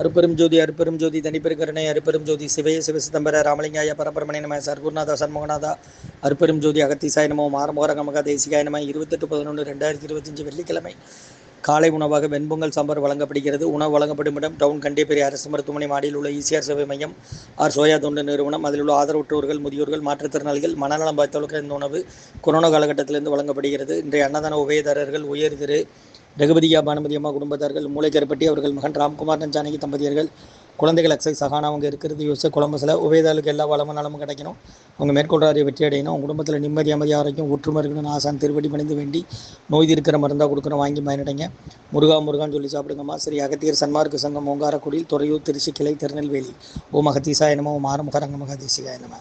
அருப்பெரும் ஜோதி தனிப்பெருக்கருணை அருப்பெரும் ஜோதி சிவய சிவசிதம்பர ராமலிங்காய பரபரமணி நம சர்க்குருநாதா சண்முகநாதா அருப்பெரும் ஜோதி அகத்தீசாய நமோ ஆரம்போரகமக தேசிகாய நம 28/11/2025 வெள்ளிக்கிழமை காலை உணவாக வெண்பொங்கல் சாம்பார் வழங்கப்படுகிறது. உணவு வழங்கப்படும் இடம் டவுன் கண்டேப்பேரி அரசு மருத்துவமனை மாடியில் உள்ள ஈசிஆர் சேவை மையம் ஆர் சோயா தொண்டு நிறுவனம். அதில் உள்ள ஆதரவற்றோர்கள், முதியோர்கள், மாற்றுத்திறனாளிகள், மனநலம் பாதித்தவர்களுக்கு இந்த உணவு கொரோனா காலகட்டத்திலிருந்து வழங்கப்படுகிறது. இன்றைய அன்னதான உபயதாரர்கள் உயர் திரு ரகுபதியா பானுமதி அம்மா குடும்பத்தார்கள், மூளைக்கருப்பட்டி அவர்கள் மகன் ராம்குமார் ஜானகி தம்பதியர்கள், குழந்தைகள் அக்ஷய் சகானா அவங்க இருக்கிறது யோசிச்சு கொலம்பஸில். உபயதாரர்களுக்கு எல்லா வளமும் நலமும் கிடைக்கணும், அவங்க மேற்கொள்றாரு வெற்றி அடையணும், அவங்க குடும்பத்தில் நிம்மதி அமைதி ஆரோக்கியம் ஒற்றுமை இருக்கணும்னு ஆசான் திருவடி பணிந்து வேண்டி நோய் இருக்கிற மருந்தாக கொடுக்குறோம், வாங்கி பயனடைங்க. முருகான்னு சொல்லி சாப்பிடுங்கம்மா. ஸ்ரீ அகத்தியர் சன்மார்க்க சங்கம் ஓங்காரக்குடியில், துறையூர், திருச்சி கிளை, திருநெல்வேலி. ஓம் அகத்தீசாய நம, ஓம் ஆறுமுக ரங்கமக தேசிகாய நம.